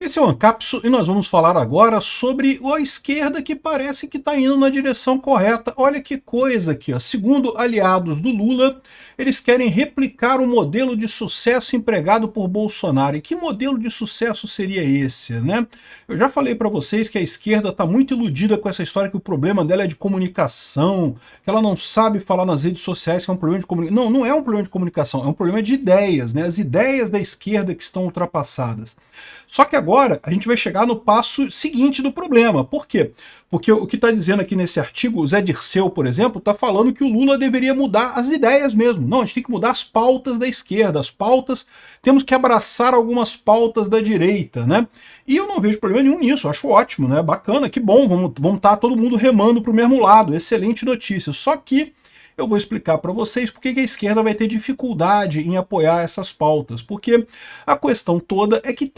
Esse é o Ancapso e nós vamos falar agora sobre a esquerda que parece que está indo na direção correta. Olha que coisa aqui, ó. Segundo aliados do Lula, eles querem replicar o modelo de sucesso empregado por Bolsonaro. E que modelo de sucesso seria esse, né? Eu já falei para vocês que a esquerda está muito iludida com essa história que o problema dela é de comunicação, que ela não sabe falar nas redes sociais que é um problema de comunicação. Não, não é um problema de comunicação, é um problema de ideias, né? As ideias da esquerda que estão ultrapassadas. Só que agora a gente vai chegar no passo seguinte do problema. Por quê? Porque o que está dizendo aqui nesse artigo, o Zé Dirceu, por exemplo, está falando que o Lula deveria mudar as ideias mesmo. Não, a gente tem que mudar as pautas da esquerda, as pautas, temos que abraçar algumas pautas da direita, né? E eu não vejo problema nenhum nisso, eu acho ótimo, né? Bacana, que bom, vamos estar todo mundo remando para o mesmo lado, excelente notícia. Só que eu vou explicar para vocês por que a esquerda vai ter dificuldade em apoiar essas pautas. Porque a questão toda é que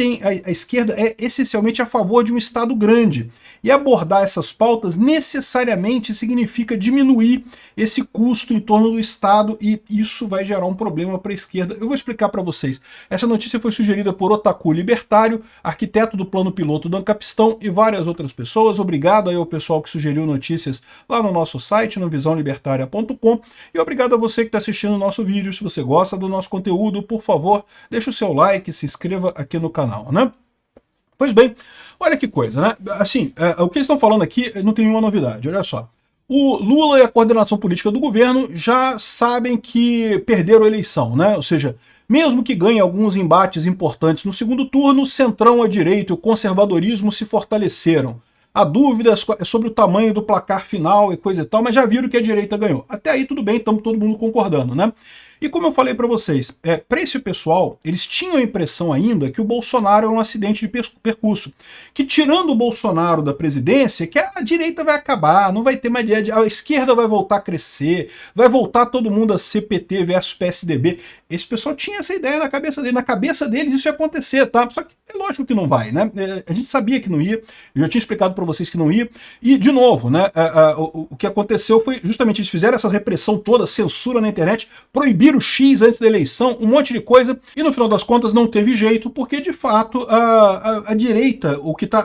a esquerda é essencialmente a favor de um Estado grande. E abordar essas pautas necessariamente significa diminuir esse custo em torno do Estado e isso vai gerar um problema para a esquerda. Eu vou explicar para vocês. Essa notícia foi sugerida por Otaku Libertário, arquiteto do plano piloto do Ancapistão e várias outras pessoas. Obrigado aí ao pessoal que sugeriu notícias lá no nosso site, no visãolibertaria.com. E obrigado a você que está assistindo o nosso vídeo. Se você gosta do nosso conteúdo, por favor, deixa o seu like, se inscreva aqui no canal, né? Pois bem, olha que coisa, né? Assim, o que eles estão falando aqui não tem nenhuma novidade, olha só. O Lula e a coordenação política do governo já sabem que perderam a eleição, né? Ou seja, mesmo que ganhe alguns embates importantes no segundo turno, o centrão à direita e o conservadorismo se fortaleceram. Há dúvidas sobre o tamanho do placar final e coisa e tal, mas já viram que a direita ganhou. Até aí tudo bem, estamos todo mundo concordando, né? E como eu falei para vocês, para esse pessoal, eles tinham a impressão ainda que o Bolsonaro é um acidente de percurso. Que tirando o Bolsonaro da presidência, que a direita vai acabar, não vai ter mais ideia, a esquerda vai voltar a crescer, vai voltar todo mundo a ser PT versus PSDB. Esse pessoal tinha essa ideia na cabeça deles. Na cabeça deles isso ia acontecer, tá? Só que é lógico que não vai, né? A gente sabia que não ia, eu já tinha explicado para vocês que não ia. E, de novo, né, o que aconteceu foi justamente eles fizeram essa repressão toda, censura na internet, proibiram o X antes da eleição, um monte de coisa, e no final das contas não teve jeito, porque de fato a direita,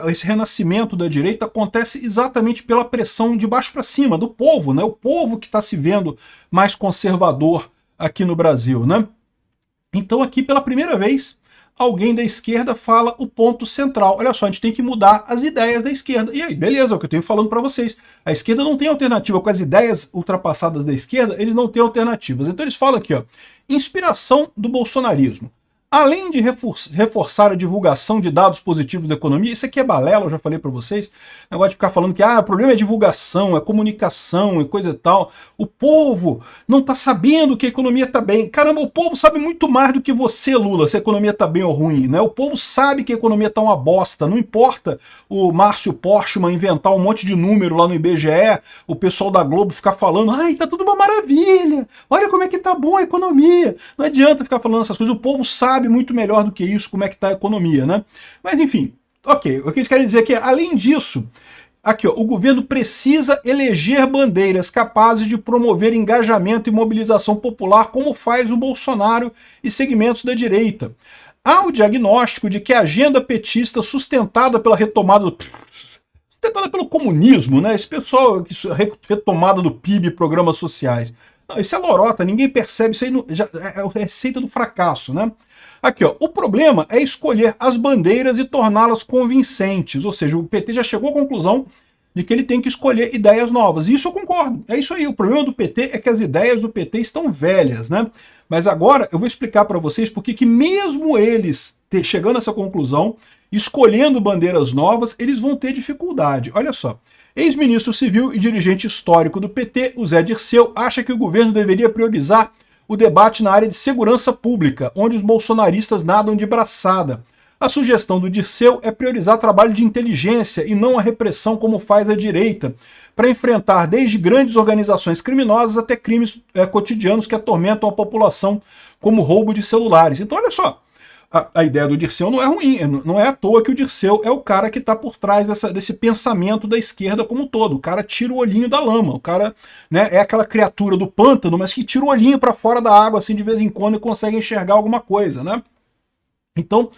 esse renascimento da direita acontece exatamente pela pressão de baixo para cima, do povo, né? O povo que está se vendo mais conservador aqui no Brasil, né? Então aqui pela primeira vez alguém da esquerda fala o ponto central. Olha só, a gente tem que mudar as ideias da esquerda. E aí, beleza, é o que eu tenho falando para vocês. A esquerda não tem alternativa. Com as ideias ultrapassadas da esquerda, eles não têm alternativas. Então eles falam aqui, ó, inspiração do bolsonarismo. Além de reforçar a divulgação de dados positivos da economia, isso aqui é balela, eu já falei para vocês, negócio de ficar falando que o problema é divulgação, é comunicação e coisa e tal. O povo não está sabendo que a economia está bem. Caramba, o povo sabe muito mais do que você, Lula, se a economia está bem ou ruim, né? O povo sabe que a economia está uma bosta, não importa o Márcio Porchman inventar um monte de número lá no IBGE, o pessoal da Globo ficar falando, tá tudo uma maravilha, olha como é que tá bom a economia. Não adianta ficar falando essas coisas, o povo sabe muito melhor do que isso como é que está a economia, né? Mas enfim, ok, o que eles querem dizer é que, além disso, aqui, ó, o governo precisa eleger bandeiras capazes de promover engajamento e mobilização popular, como faz o Bolsonaro e segmentos da direita. Há o diagnóstico de que a agenda petista sustentada pela sustentada pelo comunismo, né? Esse pessoal, retomada do PIB, programas sociais. Não, isso é lorota, ninguém percebe, isso aí já é a receita do fracasso, né? Aqui, ó, o problema é escolher as bandeiras e torná-las convincentes, ou seja, o PT já chegou à conclusão de que ele tem que escolher ideias novas, e isso eu concordo, é isso aí, o problema do PT é que as ideias do PT estão velhas, né? Mas agora eu vou explicar para vocês porque que mesmo eles chegando a essa conclusão, escolhendo bandeiras novas, eles vão ter dificuldade. Olha só, ex-ministro civil e dirigente histórico do PT, o Zé Dirceu, acha que o governo deveria priorizar o debate na área de segurança pública, onde os bolsonaristas nadam de braçada. A sugestão do Dirceu é priorizar trabalho de inteligência e não a repressão como faz a direita, para enfrentar desde grandes organizações criminosas até crimes cotidianos que atormentam a população, como roubo de celulares. Então olha só, a ideia do Dirceu não é ruim, não é à toa que o Dirceu é o cara que está por trás desse pensamento da esquerda como um todo. O cara tira o olhinho da lama, o cara, né, é aquela criatura do pântano, mas que tira o olhinho para fora da água assim de vez em quando e consegue enxergar alguma coisa, né? Então,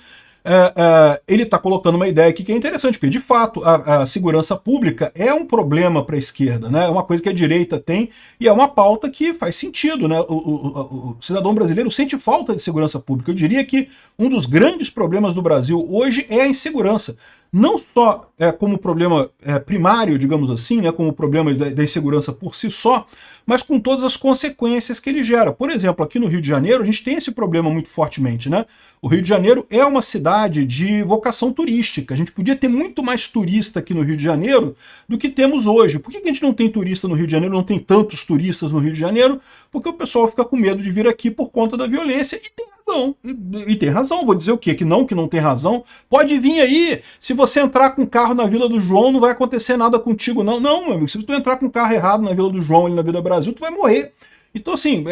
ele está colocando uma ideia aqui que é interessante, porque de fato a segurança pública é um problema para a esquerda, né? É uma coisa que a direita tem e é uma pauta que faz sentido, né? O cidadão brasileiro sente falta de segurança pública. Eu diria que um dos grandes problemas do Brasil hoje é a insegurança. Não só como problema primário, digamos assim, né, como problema da insegurança por si só, mas com todas as consequências que ele gera. Por exemplo, aqui no Rio de Janeiro, a gente tem esse problema muito fortemente, né? O Rio de Janeiro é uma cidade de vocação turística. A gente podia ter muito mais turista aqui no Rio de Janeiro do que temos hoje. Por que a gente não tem turista no Rio de Janeiro, não tem tantos turistas no Rio de Janeiro? Porque o pessoal fica com medo de vir aqui por conta da violência, e tem razão. E tem razão, vou dizer o quê? Que não tem razão. Pode vir aí, se você entrar com o carro na Vila do João, não vai acontecer nada contigo, não. Não, meu amigo, se tu entrar com o carro errado na Vila do João e na Vila Brasil, tu vai morrer. Então, assim,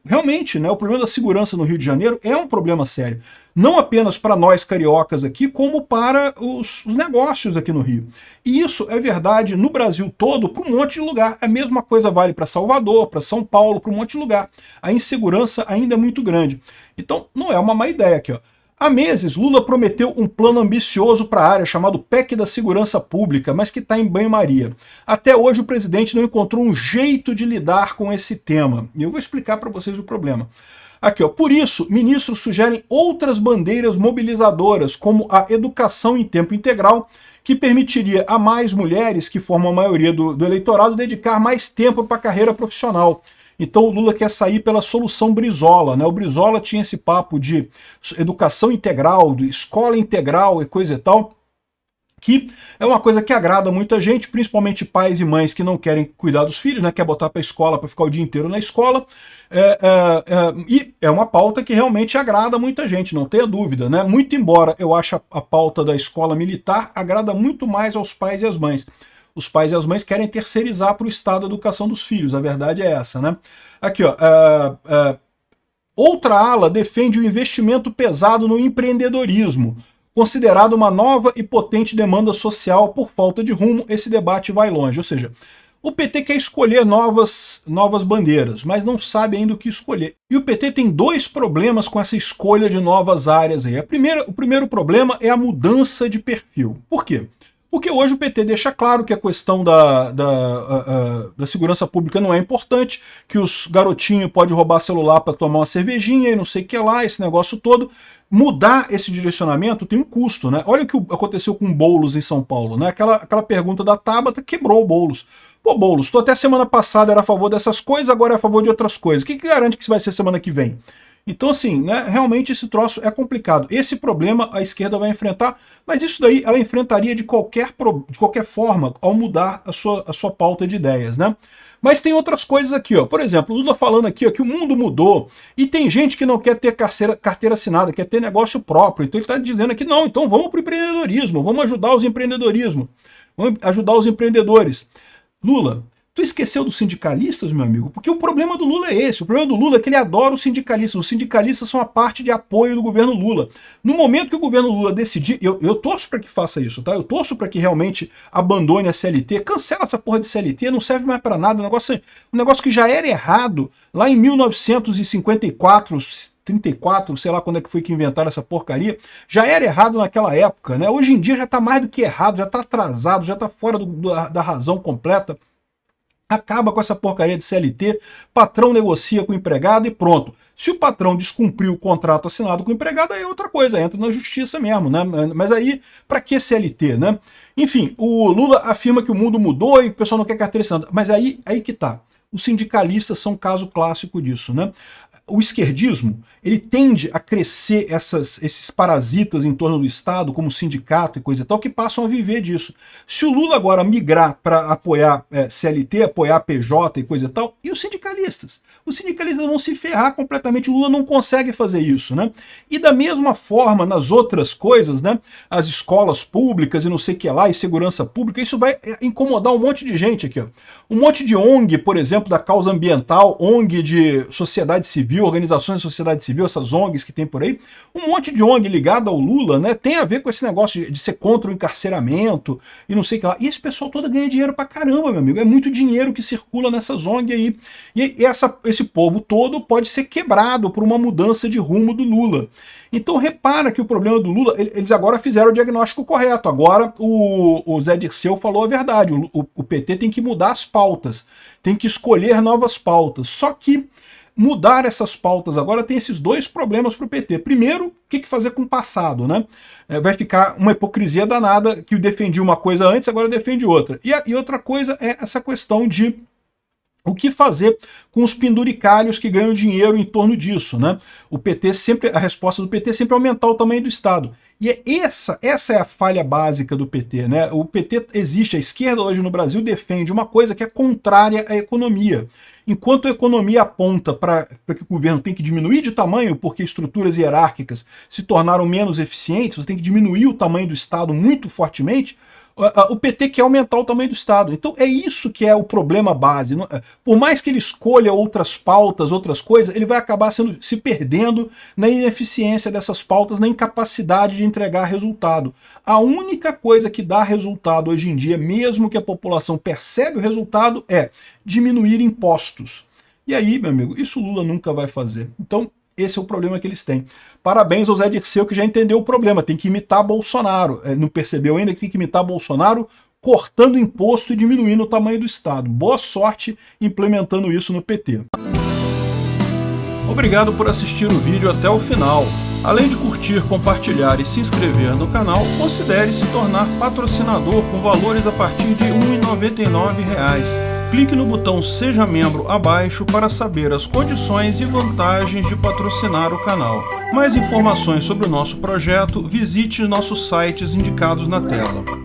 realmente, né, o problema da segurança no Rio de Janeiro é um problema sério. Não apenas para nós cariocas aqui, como para os negócios aqui no Rio. E isso é verdade no Brasil todo, para um monte de lugar. A mesma coisa vale para Salvador, para São Paulo, para um monte de lugar. A insegurança ainda é muito grande. Então, não é uma má ideia aqui, ó. Há meses, Lula prometeu um plano ambicioso para a área chamado PEC da Segurança Pública, mas que está em banho-maria. Até hoje o presidente não encontrou um jeito de lidar com esse tema. E eu vou explicar para vocês o problema. Aqui, ó, por isso, ministros sugerem outras bandeiras mobilizadoras, como a educação em tempo integral, que permitiria a mais mulheres, que formam a maioria do eleitorado, dedicar mais tempo para a carreira profissional. Então o Lula quer sair pela solução Brizola, né? O Brizola tinha esse papo de educação integral, de escola integral e coisa e tal, que é uma coisa que agrada muita gente, principalmente pais e mães que não querem cuidar dos filhos, né? Quer botar para a escola para ficar o dia inteiro na escola, e é uma pauta que realmente agrada muita gente, não tenha dúvida, né? Muito embora eu ache a pauta da escola militar agrada muito mais aos pais e às mães. Os pais e as mães querem terceirizar para o Estado a educação dos filhos, a verdade é essa, né? Aqui, ó, outra ala defende o investimento pesado no empreendedorismo, considerado uma nova e potente demanda social por falta de rumo. Esse debate vai longe, ou seja, o PT quer escolher novas bandeiras, mas não sabe ainda o que escolher. E o PT tem dois problemas com essa escolha de novas áreas aí. O primeiro problema é a mudança de perfil. Por quê? Porque hoje o PT deixa claro que a questão da segurança pública não é importante, que os garotinhos podem roubar celular para tomar uma cervejinha e não sei o que lá, esse negócio todo. Mudar esse direcionamento tem um custo, né? Olha o que aconteceu com o Boulos em São Paulo, né? Aquela pergunta da Tabata quebrou o Boulos. Pô, Boulos, tu até semana passada era a favor dessas coisas, agora é a favor de outras coisas. O que garante que isso vai ser semana que vem? Então, assim, né, realmente esse troço é complicado. Esse problema a esquerda vai enfrentar, mas isso daí ela enfrentaria de qualquer forma ao mudar a sua pauta de ideias, né? Mas tem outras coisas aqui, ó. Por exemplo, o Lula falando aqui, ó, que o mundo mudou e tem gente que não quer ter carteira assinada, quer ter negócio próprio. Então ele está dizendo aqui, não, então vamos para o empreendedorismo, vamos ajudar os empreendedores. Lula, tu esqueceu dos sindicalistas, meu amigo? Porque o problema do Lula é esse. O problema do Lula é que ele adora os sindicalistas. Os sindicalistas são a parte de apoio do governo Lula. No momento que o governo Lula decidir, eu torço para que faça isso, tá? Eu torço para que realmente abandone a CLT, cancela essa porra de CLT, não serve mais para nada. Um negócio que já era errado lá em 1954, 34, sei lá quando é que foi que inventaram essa porcaria, já era errado naquela época, né? Hoje em dia já está mais do que errado, já está atrasado, já está fora da razão completa. Acaba com essa porcaria de CLT, patrão negocia com o empregado e pronto. Se o patrão descumpriu o contrato assinado com o empregado, aí é outra coisa, entra na justiça mesmo, né? Mas aí, para que CLT, né? Enfim, o Lula afirma que o mundo mudou e o pessoal não quer carteira assinada, mas aí que tá. Os sindicalistas são um caso clássico disso, né? O esquerdismo, ele tende a crescer esses parasitas em torno do Estado, como sindicato e coisa e tal, que passam a viver disso. Se o Lula agora migrar para apoiar CLT, apoiar PJ e coisa e tal, e os sindicalistas? Os sindicalistas vão se ferrar completamente, o Lula não consegue fazer isso, né? E da mesma forma, nas outras coisas, né? As escolas públicas e não sei o que lá, e segurança pública, isso vai incomodar um monte de gente aqui, ó. Um monte de ONG, por exemplo, da causa ambiental, ONG de sociedade civil, civil, organizações da sociedade civil, essas ONGs que tem por aí, um monte de ONG ligada ao Lula, né, tem a ver com esse negócio de ser contra o encarceramento e não sei o que lá. E esse pessoal todo ganha dinheiro pra caramba, meu amigo. É muito dinheiro que circula nessas ONGs aí. E esse povo todo pode ser quebrado por uma mudança de rumo do Lula. Então repara que o problema do Lula, eles agora fizeram o diagnóstico correto. Agora o Zé Dirceu falou a verdade. O PT tem que mudar as pautas, tem que escolher novas pautas. Só que mudar essas pautas agora tem esses dois problemas para o PT. Primeiro, o que fazer com o passado, né? Vai ficar uma hipocrisia danada, que defendia uma coisa antes, agora defende outra. E outra coisa é essa questão de o que fazer com os penduricalhos que ganham dinheiro em torno disso, né? A resposta do PT é sempre aumentar o tamanho do Estado. E essa é a falha básica do PT, né? O PT existe, a esquerda hoje no Brasil defende uma coisa que é contrária à economia. Enquanto a economia aponta para que o governo tem que diminuir de tamanho porque estruturas hierárquicas se tornaram menos eficientes, você tem que diminuir o tamanho do Estado muito fortemente, o PT quer aumentar o tamanho do Estado. Então é isso que é o problema base. Por mais que ele escolha outras pautas, outras coisas, ele vai acabar se perdendo na ineficiência dessas pautas, na incapacidade de entregar resultado. A única coisa que dá resultado hoje em dia, mesmo que a população percebe o resultado, é diminuir impostos. E aí, meu amigo, isso o Lula nunca vai fazer. Então, esse é o problema que eles têm. Parabéns ao Zé Dirceu, que já entendeu o problema. Tem que imitar Bolsonaro. Não percebeu ainda que tem que imitar Bolsonaro cortando imposto e diminuindo o tamanho do Estado. Boa sorte implementando isso no PT. Obrigado por assistir o vídeo até o final. Além de curtir, compartilhar e se inscrever no canal, considere se tornar patrocinador com valores a partir de R$ 1,99. Clique no botão Seja Membro abaixo para saber as condições e vantagens de patrocinar o canal. Mais informações sobre o nosso projeto, visite nossos sites indicados na tela.